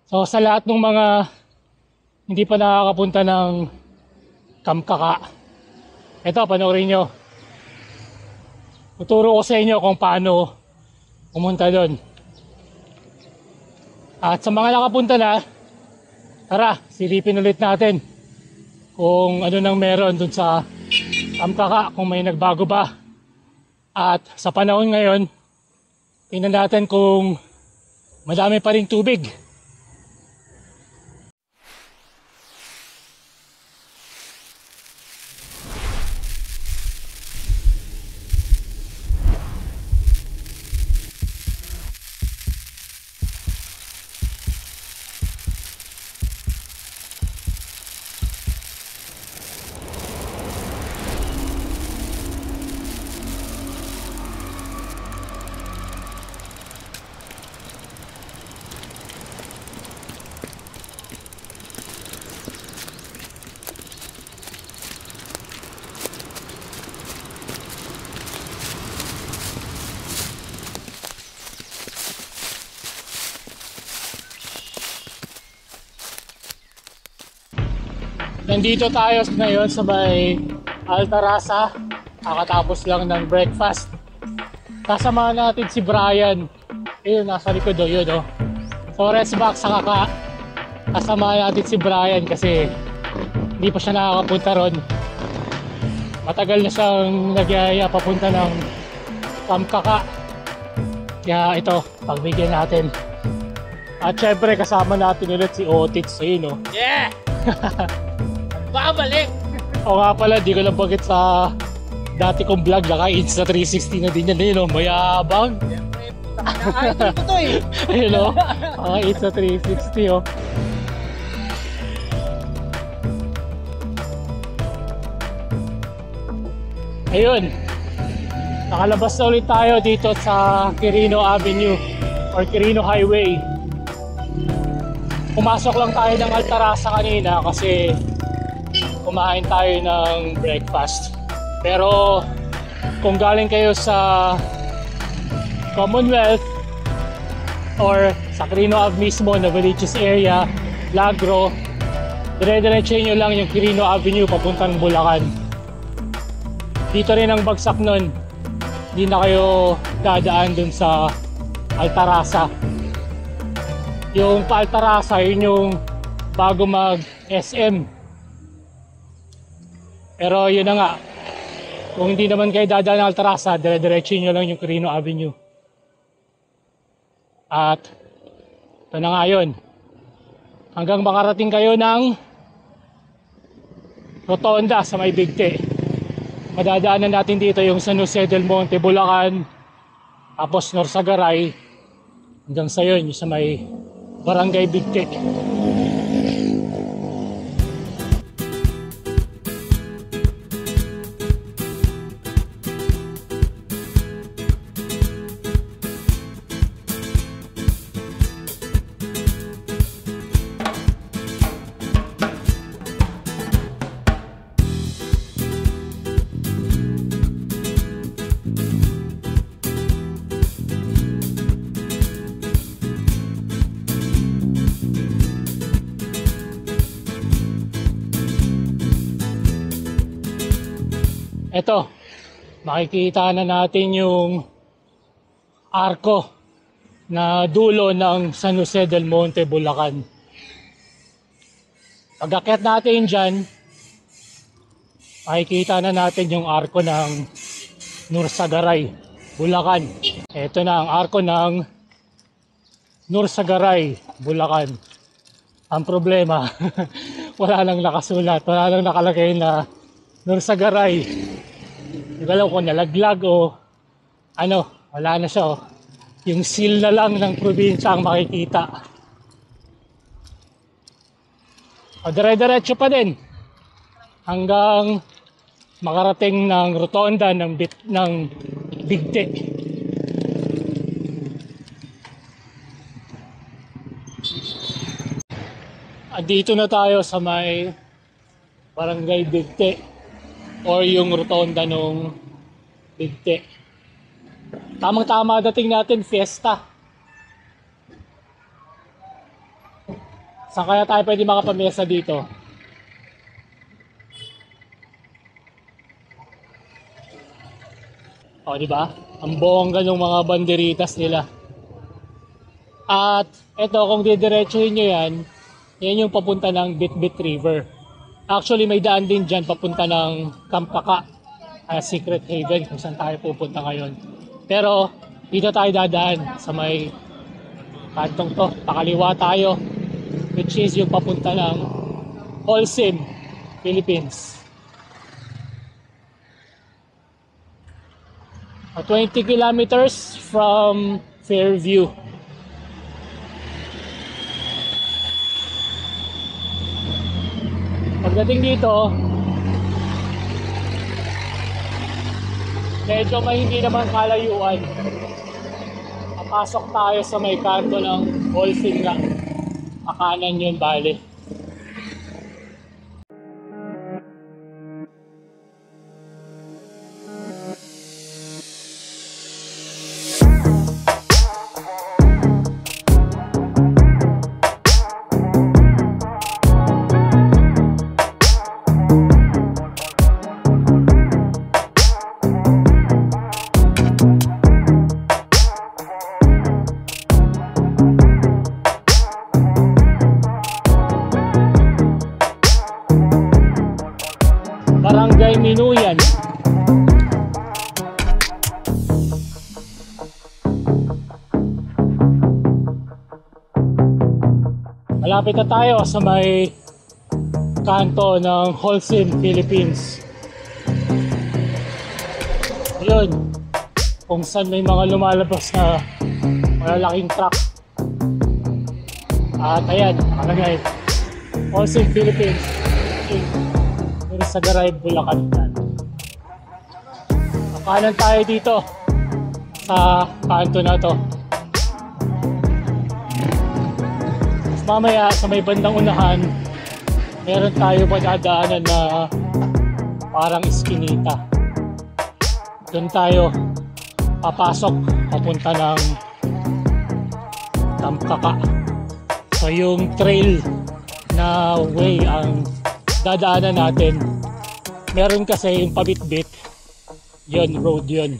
So sa lahat ng mga hindi pa nakakapunta ng Kamkaka, ito panoorin nyo. Tuturo ko sa inyo kung paano pumunta doon. At sa mga nakapunta na, tara, silipin ulit natin kung ano nang meron doon sa Kamkaka, kung may nagbago ba. At sa panahon ngayon, tingnan natin kung madami pa ring tubig. Nandito tayo ngayon sa may Altarasa, kakatapos lang ng breakfast. Kasama natin si Brian. Ayun, nasa likod o, yun o. Forest back sa Kaka. Kasama natin si Brian kasi hindi pa siya nakakapunta ron. Matagal na siyang nagyaya papunta ng Kamkaka. Kaya ito, pagbigyan natin. At syempre kasama natin ulit si Otits. Ayun o. Yeah! Babalik! O nga pala, di ko lang bagit sa dati kong vlog, naka-Insta 360 na din yan, yun o, mayabang. Siyempre, naka-ID ko to eh. Ayun o, naka-Insta 360 o. Ayun, nakalabas na ulit tayo dito sa Quirino Avenue or Quirino Highway. Pumasok lang tayo ng Altarasa kanina kasi kumain tayo ng breakfast. Pero kung galing kayo sa Commonwealth or sa Quirino Ave mismo na Villagers area, Lagro, dire-diretso nyo lang yung Quirino Avenue papuntang Bulacan. Dito rin ang bagsak nun. Hindi na kayo dadaan dun sa Altarasa. Yung pa Altarasa, yun yung bago mag SM. Pero yun na nga, kung hindi naman kayo dadaan ng Altarasa, dire-diretso nyo lang yung Quirino Avenue. At ito na nga yun. Hanggang makarating kayo ng Rotonda sa may Bigte. Madadaanan natin dito yung San Jose del Monte, Bulacan, tapos Norsagaray, hanggang sa yun, yung sa may Barangay Bigte. Ito, makikita na natin yung arko na dulo ng San Jose del Monte, Bulacan. Pag-akyat natin dyan, makikita na natin yung arko ng Norsagaray, Bulacan. Ito na ang arko ng Norsagaray, Bulacan. Ang problema, wala nang nakasulat, wala nang nakalagay na Norsagaray. Hindi ko alam kung nalaglag o ano, wala na siya. Oh. Yung seal na lang ng probinsya ang makikita. O dire-diretso pa din hanggang makarating ng Rotonda ng Bigte. At dito na tayo sa may Barangay Bigte or yung Rotonda ng Bigte. Tamang-tama dating natin, fiesta. Saan kaya tayo pwede makapamesa dito? O, di ba? Ang bongga ng mga banderitas nila. At eto, kung didiretsuhin nyo yan, yan yung papunta ng Bitbit River. Actually, may daan din dyan papunta ng Kampaka, Secret Haven, kung saan tayo pupunta ngayon. Pero dito tayo dadaan sa may kantong to, pakaliwa tayo, which is yung papunta ng Holcim, Philippines. 20 kilometers from Fairview. Pagdating dito, medyo may hindi naman kalayuan. Papasok tayo sa may kanto ng Holcim na. Pakanan yun, bale. Barangay Minuyan. Malapit na tayo sa may kanto ng Holcim, Philippines. Yun, kung saan may mga lumalabas na malalaking truck. At ayan, nakalagay Holcim, Philippines. Sa Garay, Bulacan. Kanan tayo dito sa kanto na to. Mas mamaya sa may bandang unahan, meron tayo madadaanan na parang iskinita. Doon tayo papasok papunta ng Kampaka. So yung trail na way ang dadaanan natin. Meron kasi yung pabitbit, yun, road yun.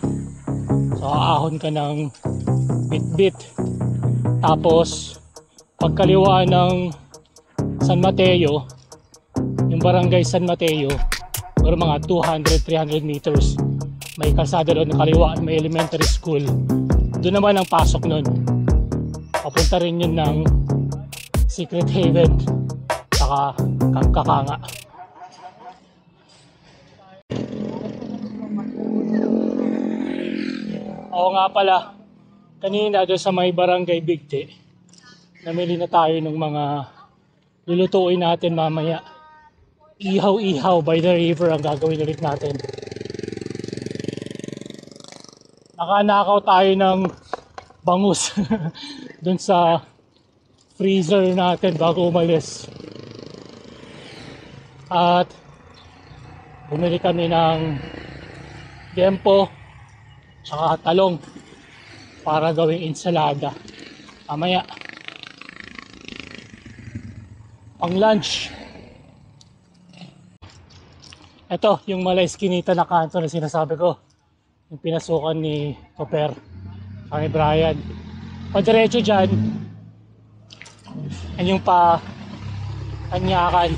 So aahon ka ng bitbit. Tapos pagkaliwa ng San Mateo, yung barangay San Mateo, or mga 200-300 meters, may kalsada doon na kaliwa, may elementary school. Doon naman ang pasok nun. Papunta rin yun ng Secret Haven, saka Kankakanga. Oo nga pala, kanina doon sa may barangay Bigte, namili na tayo ng mga lulutuin natin mamaya. Ihaw-ihaw by the river ang gagawin ulit natin. Nakanakaw tayo ng bangus doon sa freezer natin bago umalis. At bumili kami ng gempo tsaka talong para gawing ensalada mamaya pang lunch. Ito yung Malay Eskinita na kanto na sinasabi ko, yung pinasukan ni Cooper ni Brian. Padiretso dyan, yan yung pa Kanyakan.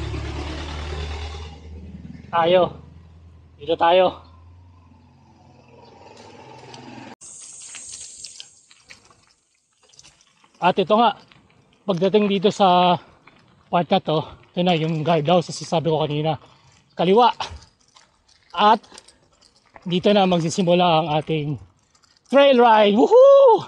Dito tayo. At ito nga, pagdating dito sa part na to, ito na yung guardhouse na sasabi ko kanina. Kaliwa. At dito na magsisimula ang ating trail ride. Woohoo!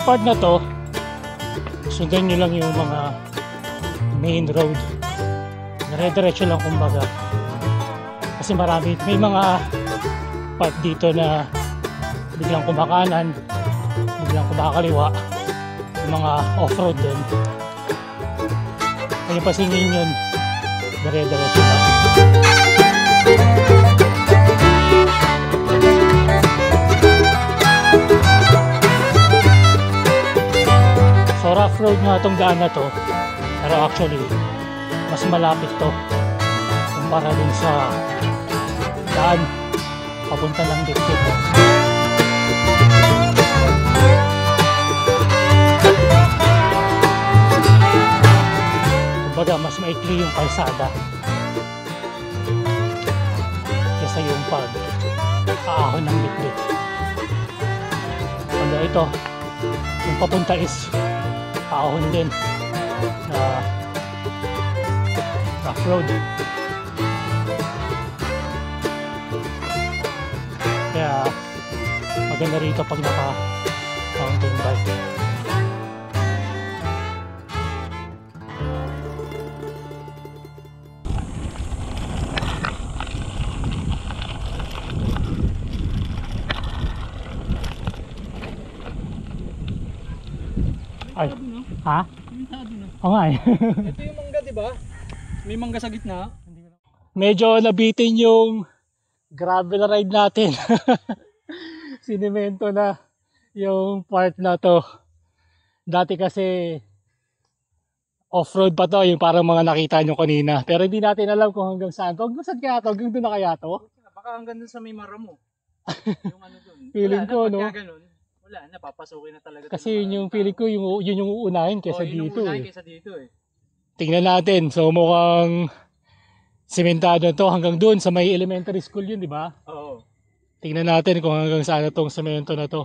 part na to, sundan nyo lang yung mga main road. Dire-diretso lang kumbaga. Kasi marami, may mga part dito na biglang kumakanan, biglang kumakaliwa, yung mga off-road din. Kaya pasingin yun, dire-diretso lang. So rough road nga itong daan na to, pero actually mas malapit to kumpara dun sa daan papunta ng Dikdik. Kumbaga mas maikli yung kalsada kesa yung pag-aahon ng Dikdik. Kaya ito, yung papunta is paahon din na rough road. Kaya maganda rito pag naka mountain bike. Ay, ha? Oo nga eh. Ito yung mangga, di ba? May mangga sa gitna. Medyo nabitin yung gravel ride natin. Sinemento na yung part na to. Dati kasi off-road pa to, yung parang mga nakita nyo kanina. Pero hindi natin alam kung hanggang saan to. Hanggang saan kaya to? Hanggang doon na kaya to? Baka hanggang dun sa may maramo. Yung ano dun. Feeling ko, no? Wala na, papasukin na talaga. Kasi yun yung feeling ko, yun yung uunahin kesa dito eh. Kesa dito eh. Tingnan natin. So mukhang sementado to hanggang doon sa may elementary school yun, di ba? Oo. Tingnan natin kung hanggang saan itong semento na to.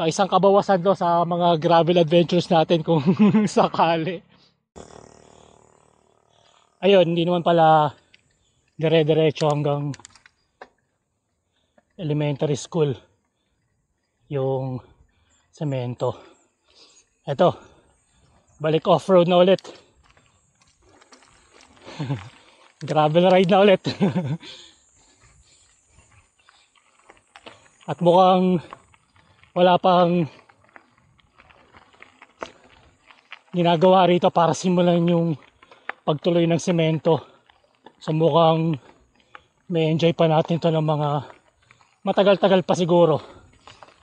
Isang kabawasan to sa mga gravel adventures natin kung sakali. Ayun, hindi naman pala dire-diretso hanggang elementary school yung semento. Eto, balik off-road na ulit. Gravel ride na ulit. At mukhang wala pang ginagawa rito para simulan yung pagtuloy ng semento. So mukhang may enjoy pa natin to ng mga matagal-tagal pa siguro.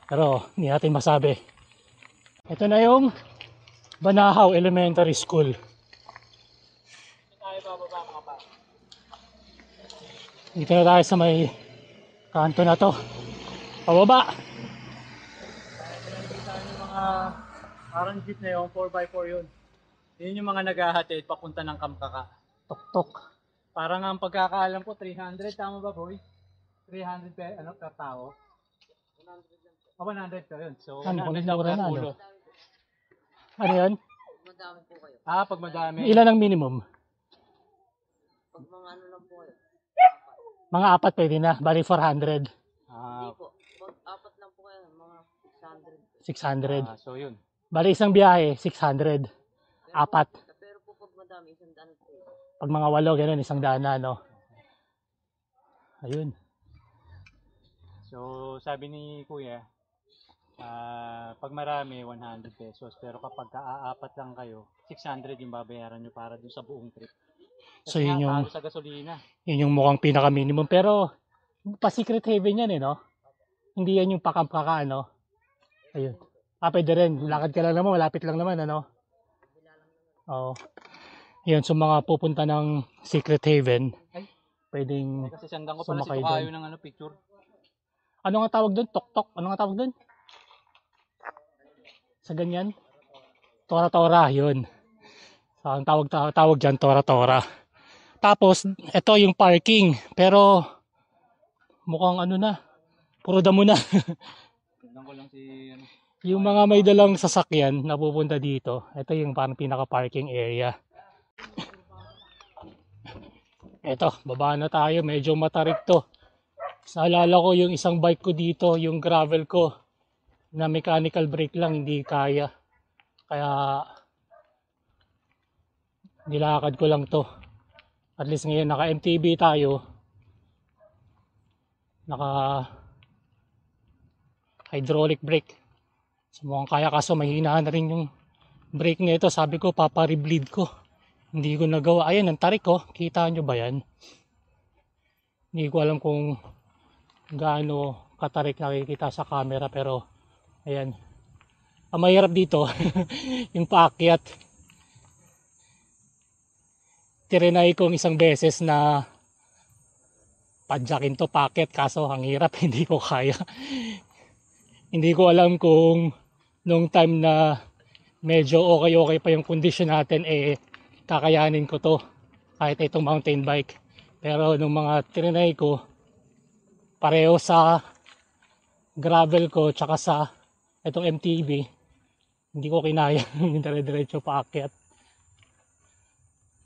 Pero hindi natin masabi. Ito na yung Banahaw Elementary School. Tayo bababa mga pa. Dito na tayo sa may kanto na to. Pababa! Nakikita yung mga parang jeep na yun, 4x4 yun. Yun yung mga naghahatid papunta ng Kamkaka. Tok-tok. Parang ang pagkakaalam ko 300, tama ba boy? 300 per tao. 100 to yun. So, Ano, 100 kung lang na, per ulo. Ano yun? Madami po kayo. Pag madami. Ilan ang minimum? Pag mga ano lang po kayo. Mga apat pwede na. Bali 400. Hindi Ah, po. Pag apat lang po kayo, mga 600. 600. so yun. Bali isang biyahe, 600. Apat. Pero po pag madami, 100 po. Pag mga 8, ganun, 100 na, no? Ayun. So, sabi ni Kuya, pag marami, 100 pesos. Pero kapag aapat lang kayo, 600 yung babayaran nyo para dun sa buong trip. So Kasi yun nga, yung, talo sa gasolina. yun yung mukhang pinaka-minimum. Pero, pa-secret haven yan eh, no? Hindi yan yung pakam-kaka, no? Ayun. Pwede rin. Lakad ka lang naman, malapit lang naman, ano? Oo. Yun, so mga pupunta ng secret haven, Ay. pwedeng, Kasi sandan ko pala si Sumakay Tukayo doon. ng picture. ano nga tawag doon? Tok-tok? Ano nga tawag doon? Sa ganyan? Tora-tora, yun. So, ang tawag dyan, tora-tora. Tapos, ito yung parking. Pero, mukhang ano na, puro damo na. Sandan ko lang si... Yung mga may dalang sasakyan na pupunta dito, ito yung parang pinaka-parking area. Ito, baba na tayo. Medyo matarik to. Naalala ko yung isang bike ko dito, yung gravel ko. na mechanical brake lang hindi kaya. Kaya nilakad ko lang to. At least ngayon naka MTB tayo. Naka hydraulic brake. So mukhang kaya, kaso mahina na rin yung brake nito. Sabi ko papa-rebleed ko. Hindi ko nagawa. Ayan ang tarik ko. Kita nyo ba yan? Hindi ko alam kung gaano katarik nakikita sa camera, pero ayan. Ang mahirap dito yung paakyat. Tirinay kong isang beses na padyakin to paakyat, kaso ang hirap, hindi ko kaya. Hindi ko alam kung nung time na medyo okay pa yung condition natin, kakayanin ko to kahit itong mountain bike. Pero nung mga tirinay ko, pareho sa gravel ko tsaka sa itong MTB, hindi ko kinaya yung dire-diretso paakyat.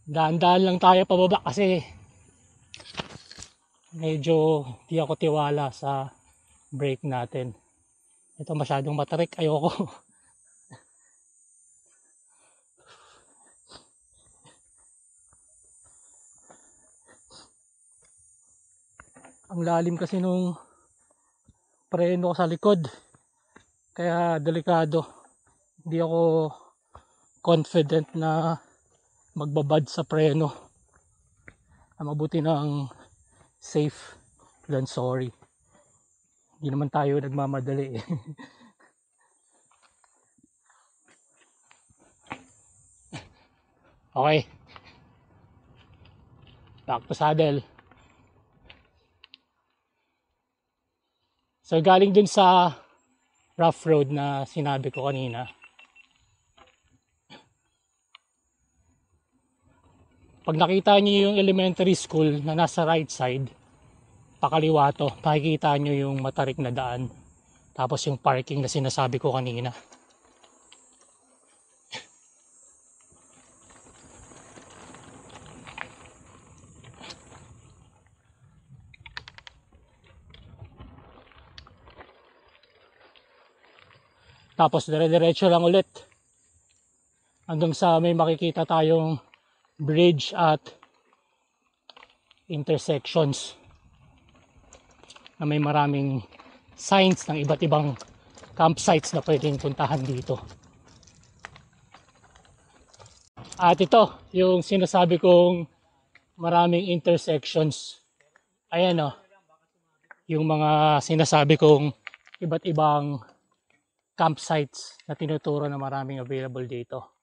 Daan-daan lang tayo pababa kasi medyo di ako tiwala sa brake natin. Ito masyadong matarik, ayoko. Ang lalim kasi nung preno ko sa likod, kaya delikado. Hindi ako confident na magbabad sa preno. Mabuti ng safe than sorry. Hindi naman tayo nagmamadali eh. Okay, back to saddle. So galing dun sa rough road na sinabi ko kanina, pag nakita niyo yung elementary school na nasa right side, pakaliwa to, makikita nyo yung matarik na daan. Tapos yung parking na sinasabi ko kanina. Tapos dire-diretso lang ulit hanggang sa may makikita tayong bridge at intersections na may maraming signs ng iba't ibang campsites na pwedeng puntahan dito. At ito, yung sinasabi kong maraming intersections. Ayan o, yung mga sinasabi kong iba't ibang campsites na tinuturo na maraming available dito.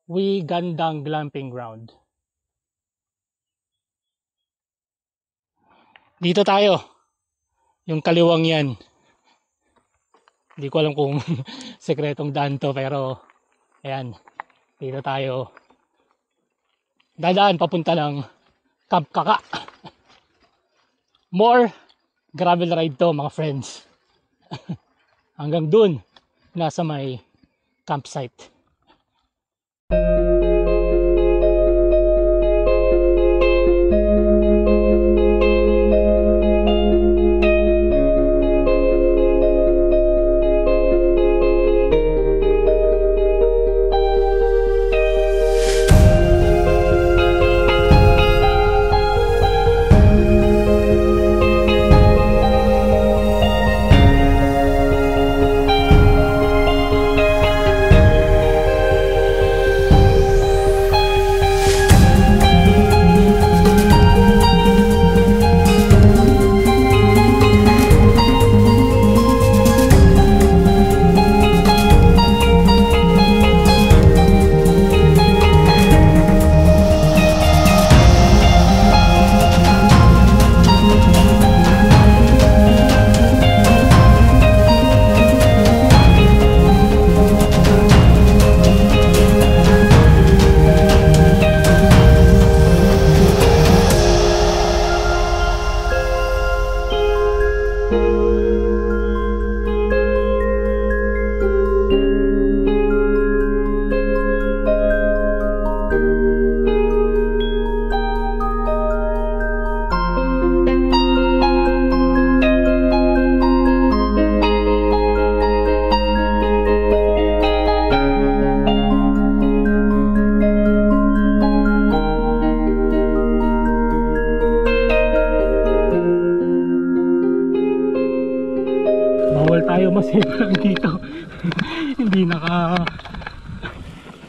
Wigandang Glamping Ground. Dito tayo. Yung kaliwang yan. Hindi ko alam kung sekretong daan to, pero ayan. Dito tayo. Dadaan papunta ng Camp Kaka. More gravel ride to mga friends. Hanggang dun, nasa may campsite.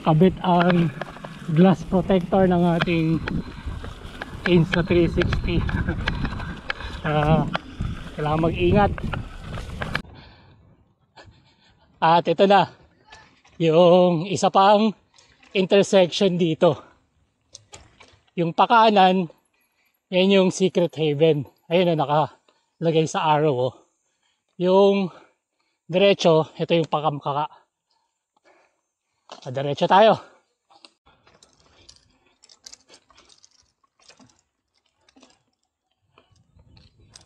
kabit ang glass protector ng ating Insta 360. Kailangan mag-ingat. At ito na yung isa pang intersection dito. Yung pakanan, yan yung secret haven. Ayun na nakalagay sa arrow. Oh. Yung diretso, ito yung pakamkaka. Diretso tayo.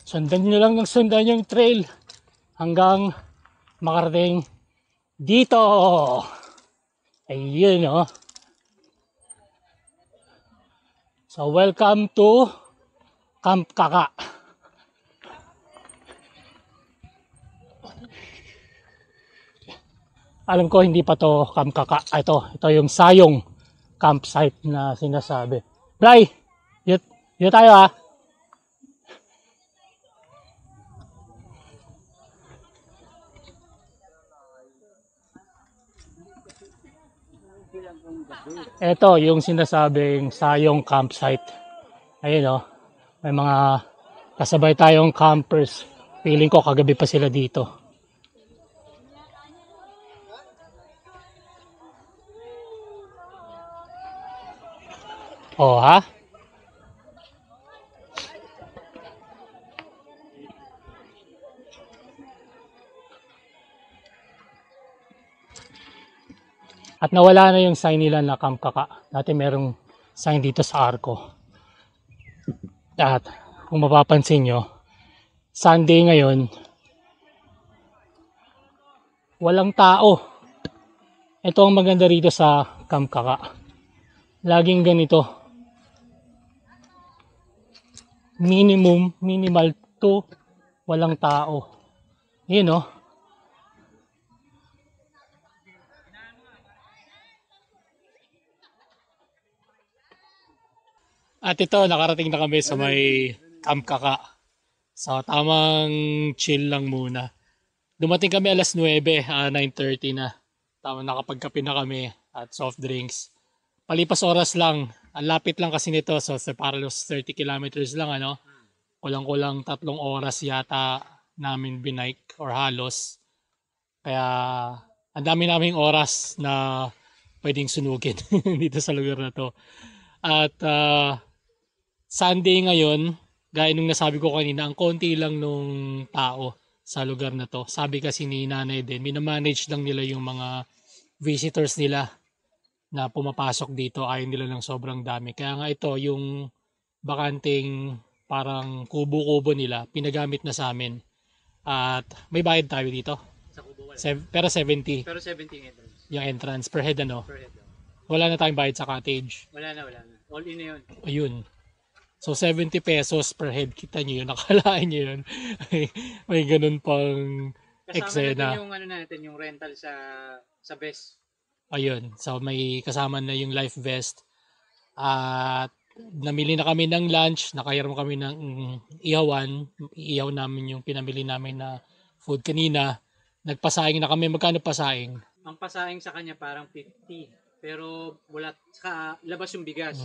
Sundan nyo lang ng sundan yung trail hanggang makarating dito. Ayun, oh. So, welcome to Camp Kaka. Alam ko hindi pa to Camp Kaka. Ito yung Sayong campsite na sinasabi. Bray, yun tayo ha. Ito yung sinasabing Sayong campsite. Ayun oh. May mga kasabay tayong campers. Feeling ko kagabi pa sila dito. Oh ha? At nawala na yung sign nila na Camp Kaka. Dati merong sign dito sa Arco. At kung mapapansin nyo, Sunday ngayon, walang tao. Ito ang maganda rito sa Camp Kaka. Laging ganito. Minimal to walang tao. Yun oh. At ito, nakarating na kami sa may Camp Kaka. So, tamang chill lang muna. Dumating kami alas 9, 9:30 na. Tamang nakapagkape na kami at soft drinks. Palipas oras lang. Ang lapit lang kasi nito. So, para los 30 kilometers lang, ano. Kulang-kulang 3 oras yata namin binike or halos. Kaya, ang dami naming oras na pwedeng sunugin dito sa lugar na to. At, Sunday ngayon, gaya nung nasabi ko kanina, ang konti lang nung tao sa lugar na to. Sabi kasi ni nanay din, minamanage lang nila yung mga visitors nila na pumapasok dito. Ayaw nila ng sobrang dami. Kaya nga ito, yung bakanting parang kubo-kubo nila, pinagamit na sa amin. At may bayad tayo dito. Sa kubo wala. Pero 70. Pero 70 yung entrance. Yung entrance per head, ano? Per head. Wala na tayong bayad sa cottage. Wala na. All in na yun. Ayun. So 70 pesos per head. Kita nyo yun. Nakalaan nyo yun. may ganun pang Kasama eksena. natin yung natin, yung rental sa best. Ayun. So may kasama na yung life vest. At namili na kami ng lunch. Nakahiram kami ng ihawan. Ihaw namin yung pinamili namin na food kanina. Nagpasaing na kami. Magkano pasaing? Ang pasaing sa kanya parang 50. Pero wala sa labas yung bigas.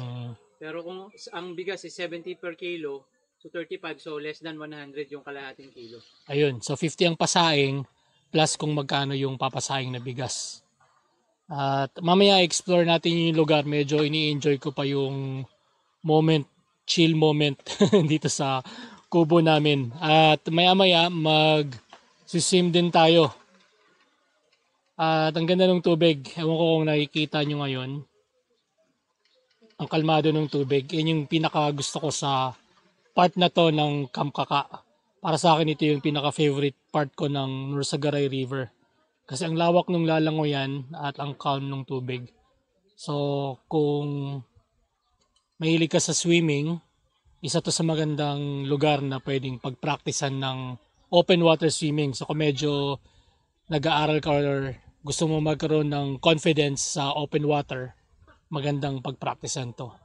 Pero kung ang bigas is 70 per kilo, so 35, so less than 100 yung kalahating kilo. Ayun. So 50 ang pasaing plus kung magkano yung papasaing na bigas. At mamaya explore natin yung lugar. Medyo ini-enjoy ko pa yung moment, chill moment dito sa kubo namin. At maya-maya mag-swim din tayo. At ang ganda ng tubig. Ewan ko kung nakikita nyo ngayon. Ang kalmado ng tubig. Yan yung pinaka gusto ko sa part na to ng Camp Kaka. Para sa akin ito yung pinaka favorite part ko ng Norsagaray River. Kasi ang lawak ng lalangoyan at ang calm ng tubig. So kung mahilig ka sa swimming, isa to sa magandang lugar na pwedeng pagpraktisan ng open water swimming. So kung medyo nag-aaral ka or gusto mo magkaroon ng confidence sa open water, magandang pagpraktisan to.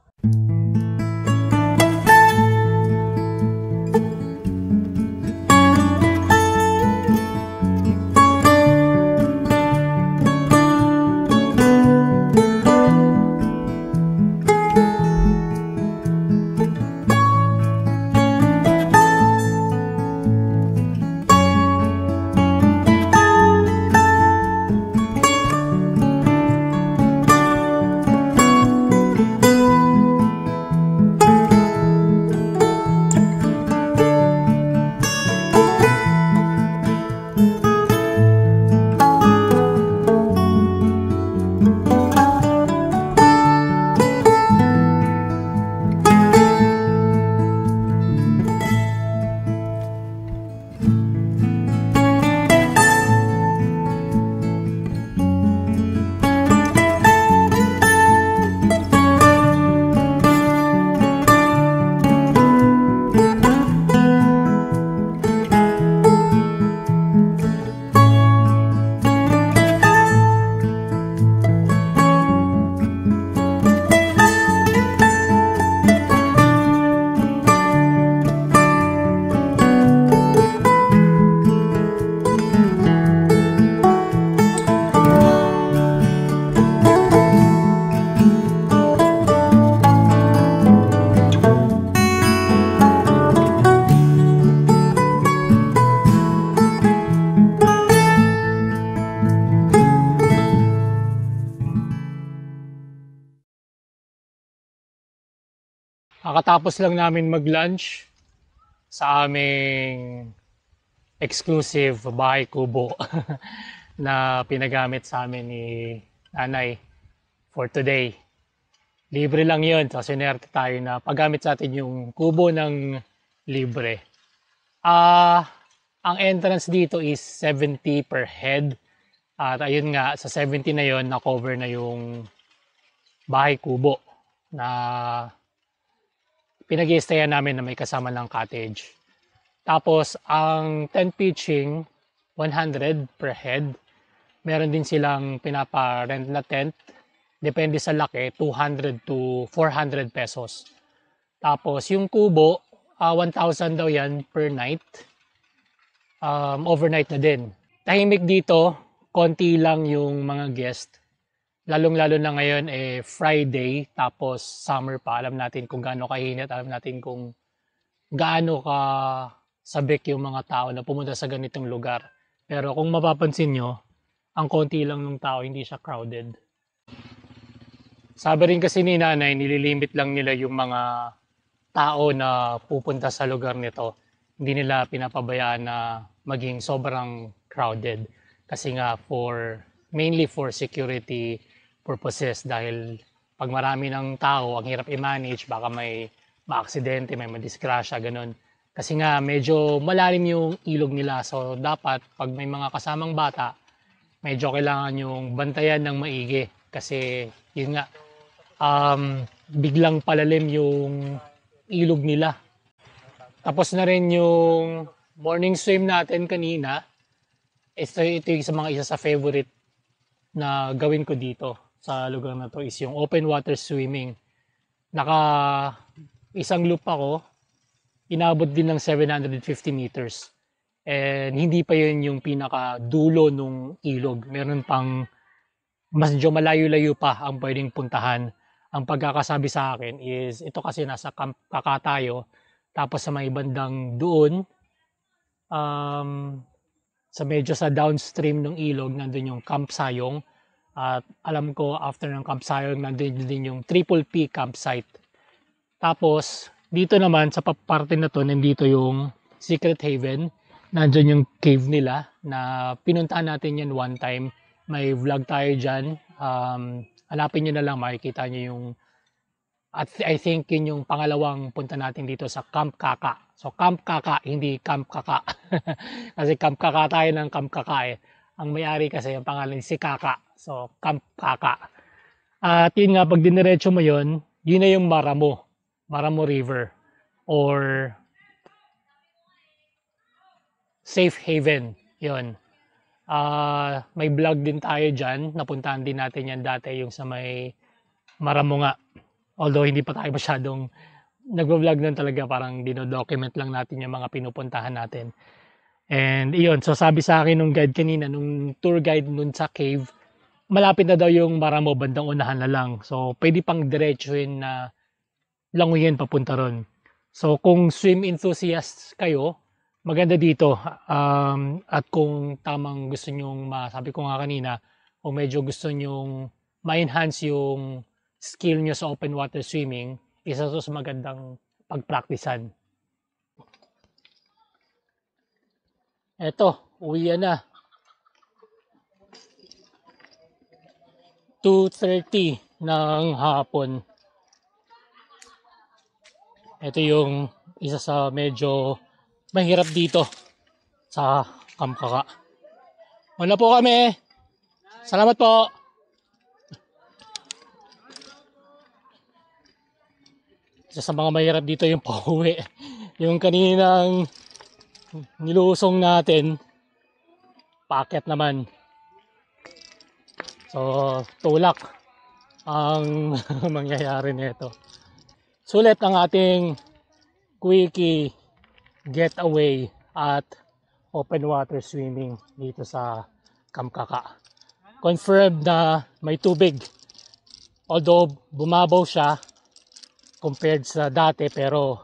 Kakatapos lang namin mag-lunch sa aming exclusive bahay kubo na pinagamit sa amin ni nanay for today. Libre lang yun. So, sinerte tayo na paggamit sa atin yung kubo ng libre. Ang entrance dito is 70 per head. At ayun nga, sa 70 na yon na-cover na yung bahay kubo na pinag-i-stayan namin na may kasama ng cottage. Tapos, ang tent pitching, 100 per head. Meron din silang pinapa-rent na tent. Depende sa laki, 200 to 400 pesos. Tapos, yung kubo, 1,000 daw yan per night. Overnight na din. Tahimik dito, konti lang yung mga guest. Lalong-lalo na ngayon, Friday, tapos summer pa. Alam natin kung gaano kainit, alam natin kung gaano ka sabik yung mga tao na pumunta sa ganitong lugar. Pero kung mapapansin nyo, ang konti lang ng tao, hindi siya crowded. Sabi rin kasi ni nanay, nililimit lang nila yung mga tao na pupunta sa lugar nito. Hindi nila pinapabayaan na maging sobrang crowded. Kasi nga mainly for security purposes, dahil pag marami ng tao, ang hirap i-manage, baka may maaksidente, may madisgrasya, ganun. Kasi nga medyo malalim yung ilog nila, so dapat pag may mga kasamang bata, medyo kailangan yung bantayan ng maigi. Kasi yun nga, biglang palalim yung ilog nila. Tapos na rin yung morning swim natin kanina. Ito yung isa sa favorite na gawin ko dito sa lugar na to is yung open water swimming. Isang loop ako, inabot din ng 750 meters. And hindi pa yun yung pinaka dulo nung ilog. Meron pang medyo malayo-layo pa ang pwedeng puntahan. Ang pagkakasabi sa akin is, ito kasi nasa Camp Kaka tayo, tapos sa may bandang doon, medyo sa downstream ng ilog, nandun yung Camp Sayong. At alam ko, after ng Camp Sayong, nandun din yung Triple P campsite. Tapos, dito naman, sa parte na to, nandito yung Secret Haven. Nandun yung cave nila na pinuntahan natin yan one time. May vlog tayo dyan. Hanapin nyo na lang, makikita nyo yung, at I think yun yung pangalawang punta natin dito sa Camp Kaka. So Camp Kaka, hindi Camp Kaka. Kasi Camp Kaka tayo ng Camp Kaka eh. Ang may-ari kasi yung pangalan si Kaka. So Camp Kaka. At yun nga, pag diniretso mo yun, yun na yung Maramo River or Safe Haven. Yun. May vlog din tayo dyan. Napuntahan din natin yan dati yung sa may Maramo nga. Although hindi pa tayo masyadong nagvo-vlog nun talaga, parang dino-document lang natin yung mga pinupuntahan natin. And iyon, so sabi sa akin nung guide kanina, nung tour guide nun sa cave, malapit na daw yung Maramo, bandang unahan na lang. So pwede pang diretsuhin na languyin papunta ron. So kung swim enthusiasts kayo, maganda dito. At kung tamang gusto nyong, sabi ko nga kanina, kung medyo gusto nyong ma-enhance yung skill nyo sa open water swimming, isa to sa magandang pagpraktisan. Eto, uwi na. 2:30 ng hapon. Ito yung isa sa medyo mahirap dito sa Camp Kaka. Wala po kami. Salamat po. Isa sa mga mahirap dito yung pauwi. Yung kaninang nilusong natin, paakyat naman. So, tulak ang mangyayari nito. Sulit ang ating quickie getaway at open water swimming dito sa Camp Kaka. Confirmed na may tubig. Although bumabaw siya compared sa dati, pero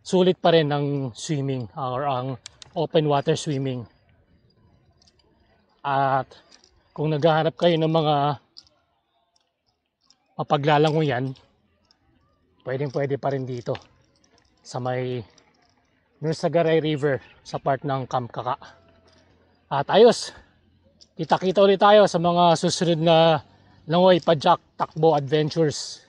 sulit pa rin ang swimming or ang open water swimming. At kung naghahanap kayo ng mga mapaglalangoyan, pwede pa rin dito sa may Nursagaray River sa part ng Camp Kaka. At ayos, kita-kita ulit tayo sa mga susunod na Langoy Padjak Takbo Adventures.